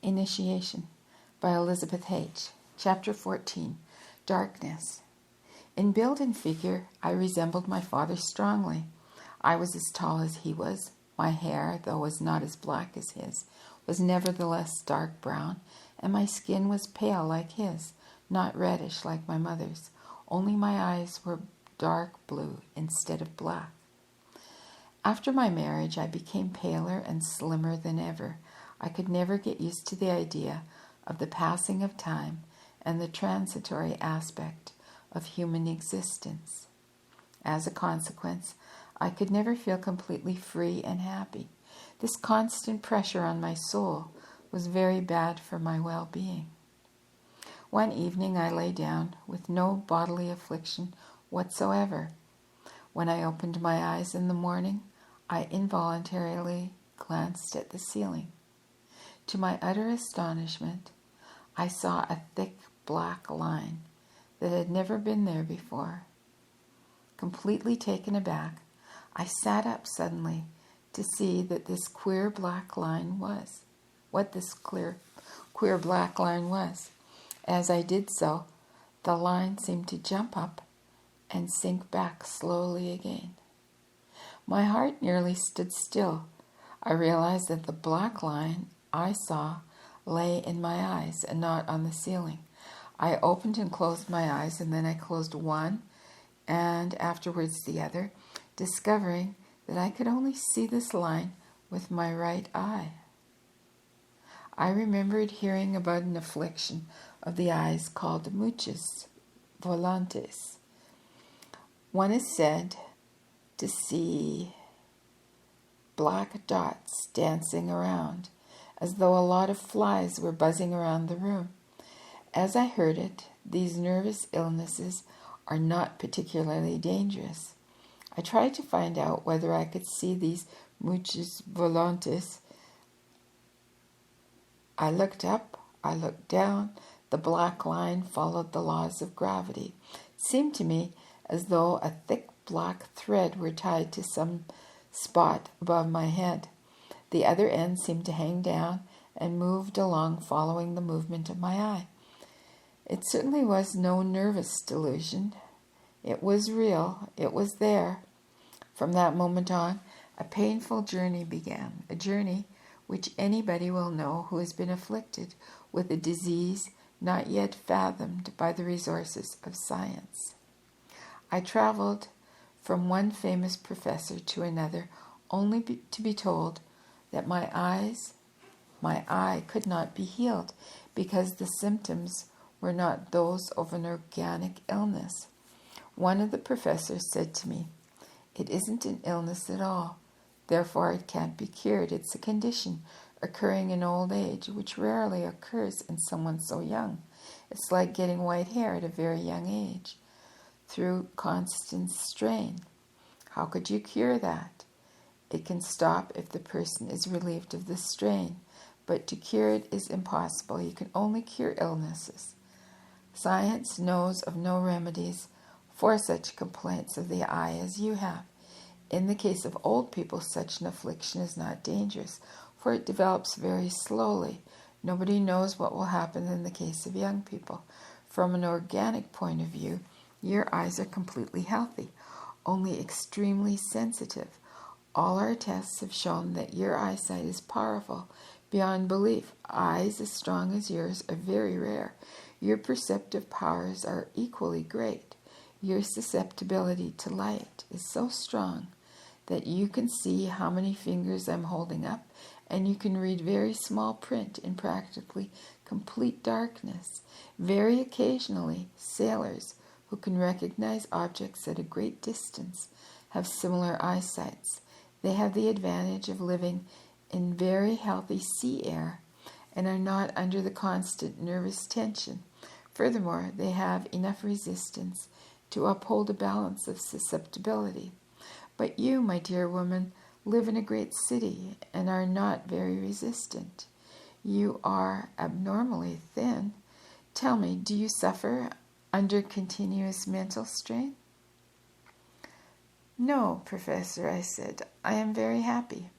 Initiation by Elisabeth Haich. Chapter 14. Darkness. In build and figure, I resembled my father strongly. I was as tall as he was. My hair, though was not as black as his, was nevertheless dark brown, and my skin was pale like his, not reddish like my mother's. Only my eyes were dark blue instead of black. After my marriage, I became paler and slimmer than ever. I could never get used to the idea of the passing of time and the transitory aspect of human existence. As a consequence, I could never feel completely free and happy. This constant pressure on my soul was very bad for my well-being. One evening I lay down with no bodily affliction whatsoever. When I opened my eyes in the morning, I involuntarily glanced at the ceiling. To my utter astonishment, I saw a thick black line that had never been there before. Completely taken aback, I sat up suddenly to see that this queer black line was. What this queer black line was. As I did so, the line seemed to jump up and sink back slowly again. My heart nearly stood still. I realized that the black line I saw lay in my eyes and not on the ceiling. I opened and closed my eyes, and then I closed one and afterwards the other, discovering that I could only see this line with my right eye. I remembered hearing about an affliction of the eyes called muchas volantes. One is said to see black dots dancing around, as though a lot of flies were buzzing around the room. As I heard it, these nervous illnesses are not particularly dangerous. I tried to find out whether I could see these muchas volantes. I looked up, I looked down. The black line followed the laws of gravity. It seemed to me as though a thick black thread were tied to some spot above my head. The other end seemed to hang down and moved along following the movement of my eye. It certainly was no nervous delusion. It was real. It was there. From that moment on, a painful journey began, a journey which anybody will know who has been afflicted with a disease not yet fathomed by the resources of science. I traveled from one famous professor to another, only to be told that my eye could not be healed because the symptoms were not those of an organic illness. One of the professors said to me, "It isn't an illness at all, therefore it can't be cured. It's a condition occurring in old age, which rarely occurs in someone so young. It's like getting white hair at a very young age, through constant strain. How could you cure that? It can stop if the person is relieved of the strain, but to cure it is impossible. You can only cure illnesses. Science knows of no remedies for such complaints of the eye as you have. In the case of old people, such an affliction is not dangerous, for it develops very slowly. Nobody knows what will happen in the case of young people. From an organic point of view, your eyes are completely healthy, only extremely sensitive. All our tests have shown that your eyesight is powerful beyond belief. Eyes as strong as yours are very rare. Your perceptive powers are equally great. Your susceptibility to light is so strong that you can see how many fingers I'm holding up, and you can read very small print in practically complete darkness. Very occasionally, sailors who can recognize objects at a great distance have similar eyesights. They have the advantage of living in very healthy sea air and are not under the constant nervous tension. Furthermore, they have enough resistance to uphold a balance of susceptibility. But you, my dear woman, live in a great city and are not very resistant. You are abnormally thin. Tell me, do you suffer under continuous mental strain?" "No, Professor," I said. "I am very happy."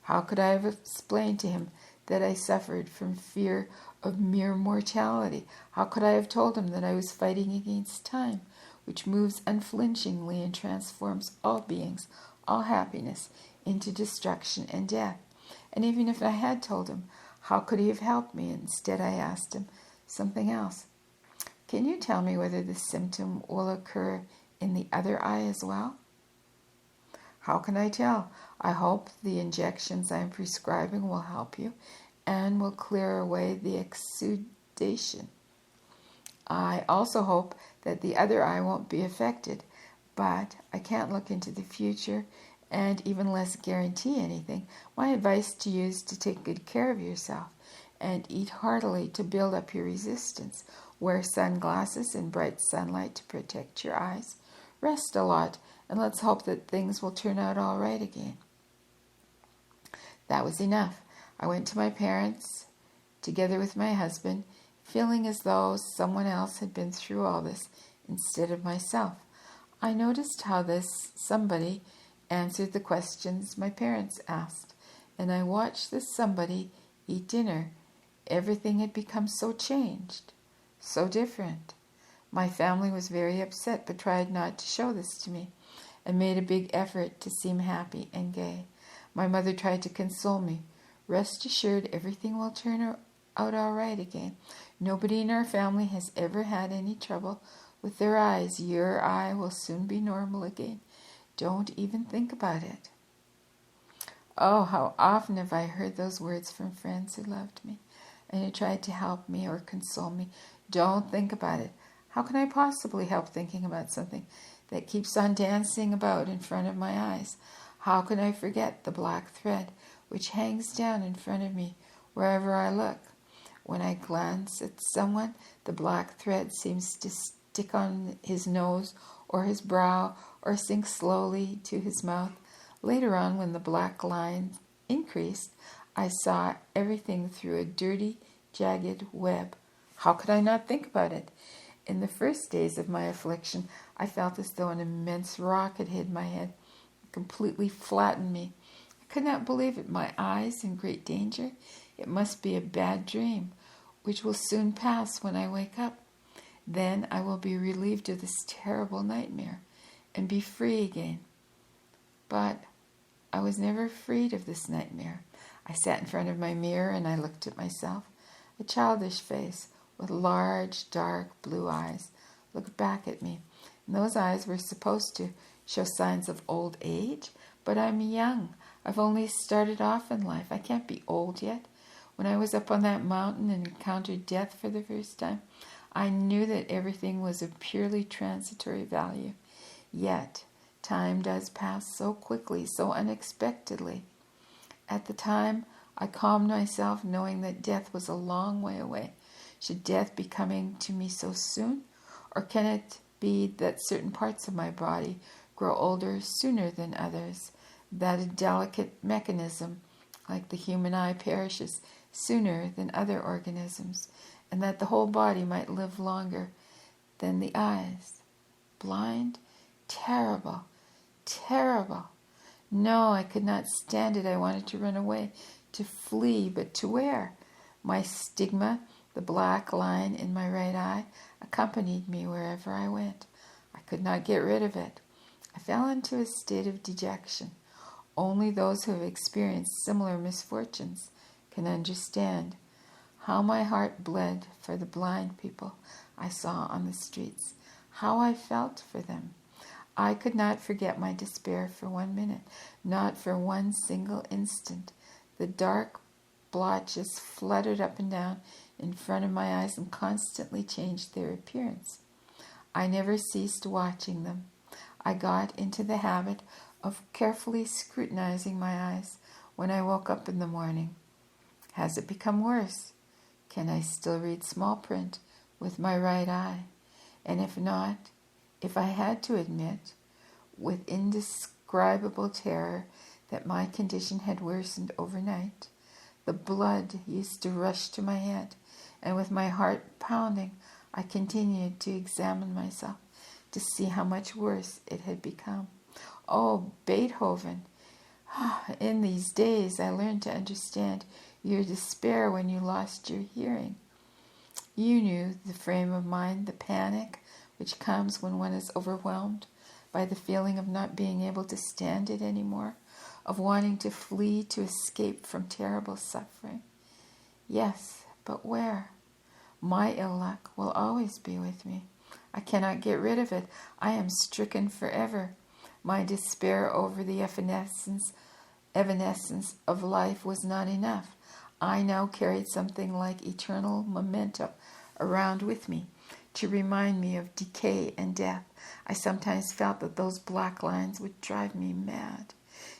How could I have explained to him that I suffered from fear of mere mortality? How could I have told him that I was fighting against time, which moves unflinchingly and transforms all beings, all happiness, into destruction and death? And even if I had told him, how could he have helped me? Instead, I asked him something else. Can you tell me whether this symptom will occur in the other eye as well? How can I tell? I hope the injections I am prescribing will help you and will clear away the exudation. I also hope that the other eye won't be affected, but I can't look into the future and even less guarantee anything. My advice to you is to take good care of yourself and eat heartily to build up your resistance. Wear sunglasses in bright sunlight to protect your eyes. Rest a lot, and let's hope that things will turn out all right again. That was enough. I went to my parents, together with my husband, feeling as though someone else had been through all this instead of myself. I noticed how this somebody answered the questions my parents asked, and I watched this somebody eat dinner. Everything had become so changed, so different. My family was very upset, but tried not to show this to me, and made a big effort to seem happy and gay. My mother tried to console me. Rest assured, everything will turn out all right again. Nobody in our family has ever had any trouble with their eyes. Your eye will soon be normal again. Don't even think about it. Oh, how often have I heard those words from friends who loved me and who tried to help me or console me. Don't think about it. How can I possibly help thinking about something that keeps on dancing about in front of my eyes? How can I forget the black thread which hangs down in front of me wherever I look? When I glance at someone, the black thread seems to stick on his nose or his brow or sink slowly to his mouth. Later on, when the black line increased, I saw everything through a dirty, jagged web. How could I not think about it? In the first days of my affliction, I felt as though an immense rock had hit my head, completely flattened me. I could not believe it. My eyes in great danger? It must be a bad dream, which will soon pass when I wake up. Then I will be relieved of this terrible nightmare and be free again. But I was never freed of this nightmare. I sat in front of my mirror and I looked at myself. A childish face with large, dark blue eyes looked back at me. And those eyes were supposed to show signs of old age, but I'm young. I've only started off in life. I can't be old yet. When I was up on that mountain and encountered death for the first time, I knew that everything was of purely transitory value. Yet, time does pass so quickly, so unexpectedly. At the time, I calmed myself, knowing that death was a long way away. Should death be coming to me so soon? Or can it be that certain parts of my body grow older sooner than others? That a delicate mechanism, like the human eye, perishes sooner than other organisms, and that the whole body might live longer than the eyes? Blind? Terrible, terrible. No, I could not stand it. I wanted to run away, to flee, but to where? My stigma, the black line in my right eye, accompanied me wherever I went. I could not get rid of it. I fell into a state of dejection. Only those who have experienced similar misfortunes can understand how my heart bled for the blind people I saw on the streets, how I felt for them. I could not forget my despair for 1 minute, not for one single instant. The dark blotches fluttered up and down in front of my eyes and constantly changed their appearance. I never ceased watching them. I got into the habit of carefully scrutinizing my eyes when I woke up in the morning. Has it become worse? Can I still read small print with my right eye? And if not, if I had to admit, with indescribable terror, that my condition had worsened overnight, the blood used to rush to my head, and with my heart pounding, I continued to examine myself to see how much worse it had become. Oh, Beethoven! In these days I learned to understand your despair when you lost your hearing. You knew the frame of mind, the panic which comes when one is overwhelmed by the feeling of not being able to stand it anymore, of wanting to flee to escape from terrible suffering. Yes, but where? My ill luck will always be with me. I cannot get rid of it. I am stricken forever. My despair over the evanescence of life was not enough. I now carried something like eternal memento around with me to remind me of decay and death. I sometimes felt that those black lines would drive me mad.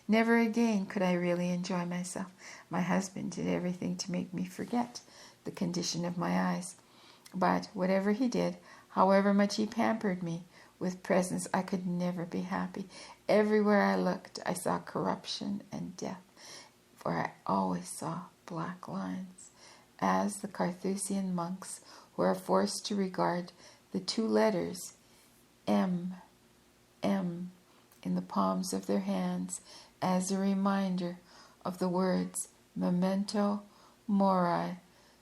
Never again could I really enjoy myself. My husband did everything to make me forget the condition of my eyes. But whatever he did, however much he pampered me with presents, I could never be happy. Everywhere I looked, I saw corruption and death, for I always saw black lines, as the Carthusian monks who are forced to regard the two letters M in the palms of their hands as a reminder of the words memento mori.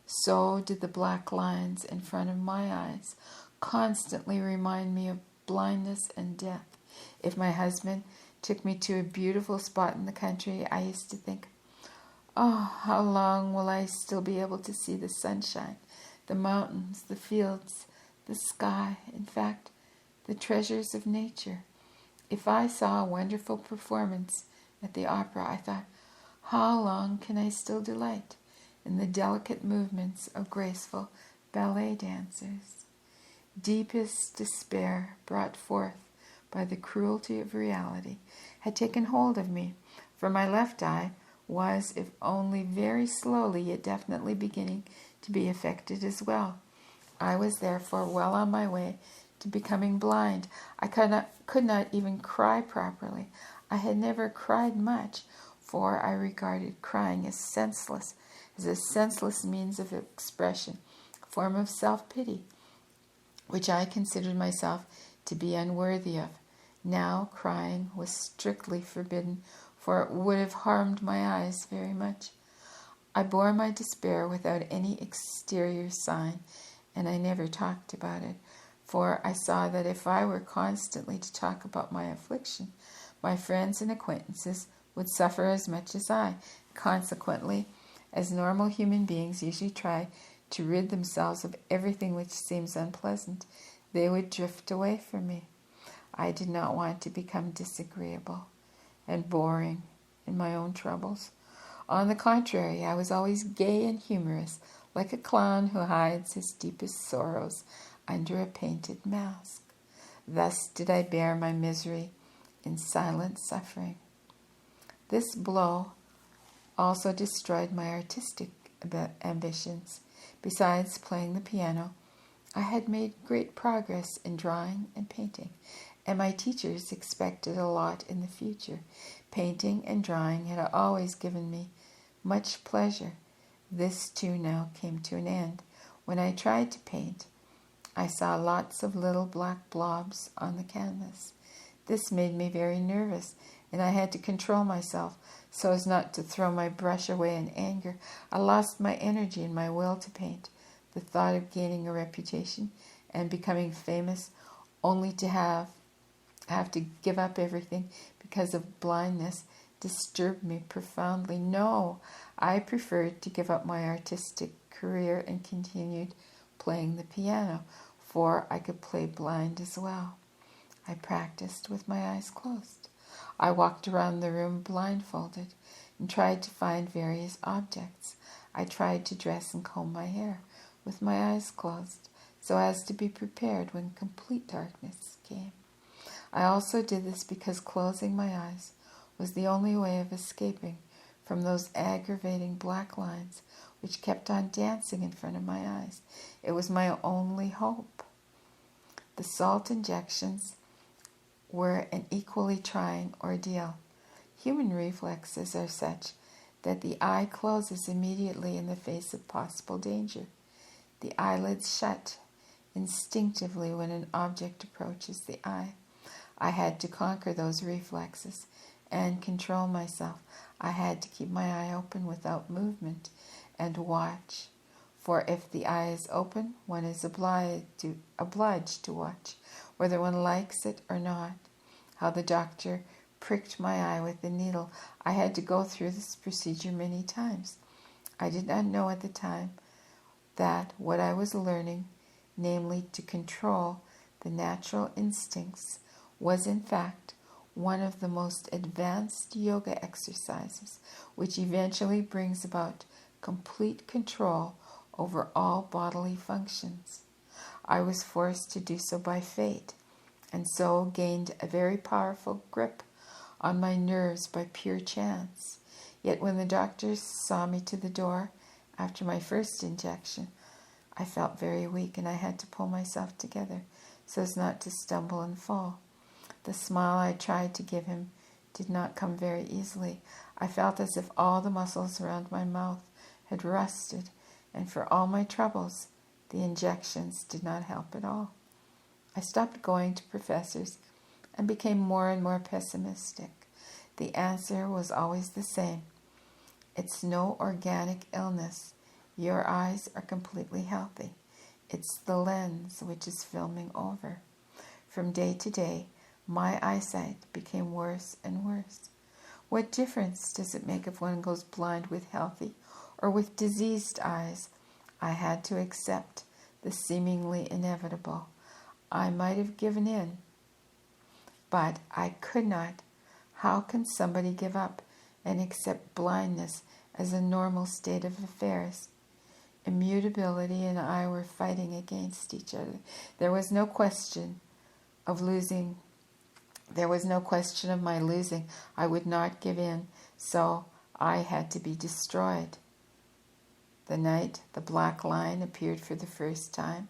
So did the black lines in front of my eyes constantly remind me of blindness and death. If my husband took me to a beautiful spot in the country, I used to think, oh, how long will I still be able to see the sunshine, the mountains, the fields, the sky, in fact, the treasures of nature. If I saw a wonderful performance at the opera, I thought, how long can I still delight in the delicate movements of graceful ballet dancers? Deepest despair, brought forth by the cruelty of reality, had taken hold of me, for my left eye was, if only very slowly yet definitely, beginning to be affected as well. I was therefore well on my way to becoming blind. I could not even cry properly. I had never cried much, for I regarded crying as a senseless means of expression, a form of self-pity, which I considered myself to be unworthy of. Now crying was strictly forbidden, for it would have harmed my eyes very much. I bore my despair without any exterior sign, and I never talked about it, for I saw that if I were constantly to talk about my affliction, my friends and acquaintances would suffer as much as I. Consequently, as normal human beings usually try to rid themselves of everything which seems unpleasant, they would drift away from me. I did not want to become disagreeable and boring in my own troubles. On the contrary, I was always gay and humorous, like a clown who hides his deepest sorrows under a painted mask. Thus did I bear my misery in silent suffering. This blow also destroyed my artistic ambitions. Besides playing the piano, I had made great progress in drawing and painting, and my teachers expected a lot in the future. Painting and drawing had always given me much pleasure. This too now came to an end. When I tried to paint, I saw lots of little black blobs on the canvas. This made me very nervous, and I had to control myself so as not to throw my brush away in anger. I lost my energy and my will to paint. The thought of gaining a reputation and becoming famous only to have to give up everything because of blindness disturbed me profoundly. No, I preferred to give up my artistic career and continued playing the piano, for I could play blind as well. I practiced with my eyes closed. I walked around the room blindfolded and tried to find various objects. I tried to dress and comb my hair with my eyes closed, so as to be prepared when complete darkness came. I also did this because closing my eyes was the only way of escaping from those aggravating black lines which kept on dancing in front of my eyes. It was my only hope. The salt injections were an equally trying ordeal. Human reflexes are such that the eye closes immediately in the face of possible danger. The eyelids shut instinctively when an object approaches the eye. I had to conquer those reflexes and control myself. I had to keep my eye open without movement and watch. For if the eye is open, one is obliged to watch, whether one likes it or not. How the doctor pricked my eye with the needle. I had to go through this procedure many times. I did not know at the time that what I was learning, namely to control the natural instincts, was in fact one of the most advanced yoga exercises, which eventually brings about complete control over all bodily functions. I was forced to do so by fate, and so gained a very powerful grip on my nerves by pure chance. Yet when the doctors saw me to the door after my first injection, I felt very weak, and I had to pull myself together so as not to stumble and fall. The smile I tried to give him did not come very easily. I felt as if all the muscles around my mouth had rusted, and for all my troubles, the injections did not help at all. I stopped going to professors and became more and more pessimistic. The answer was always the same. It's no organic illness. Your eyes are completely healthy. It's the lens which is filming over. From day to day, my eyesight became worse and worse. What difference does it make if one goes blind with healthy or with diseased eyes? I had to accept the seemingly inevitable. I might have given in, but I could not. How can somebody give up and accept blindness as a normal state of affairs? Immutability and I were fighting against each other. There was no question of losing. There was no question of my losing. I would not give in, so I had to be destroyed. The night the black line appeared for the first time,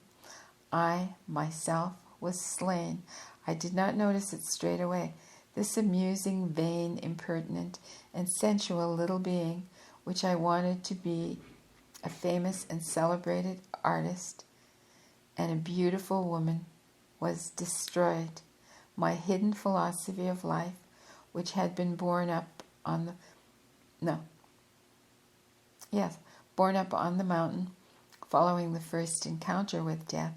I, myself, was slain. I did not notice it straight away. This amusing, vain, impertinent, and sensual little being, which I wanted to be a famous and celebrated artist and a beautiful woman, was destroyed. My hidden philosophy of life, which had been born up on the mountain following the first encounter with death,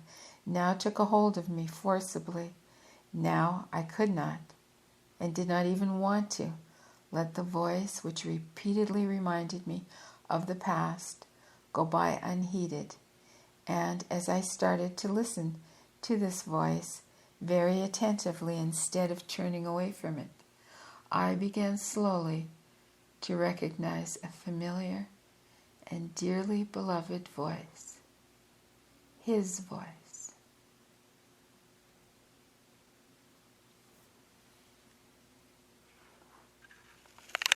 now took a hold of me forcibly. Now I could not, and did not even want to, let the voice which repeatedly reminded me of the past go by unheeded. And as I started to listen to this voice very attentively instead of turning away from it, I began slowly to recognize a familiar and dearly beloved voice, his voice.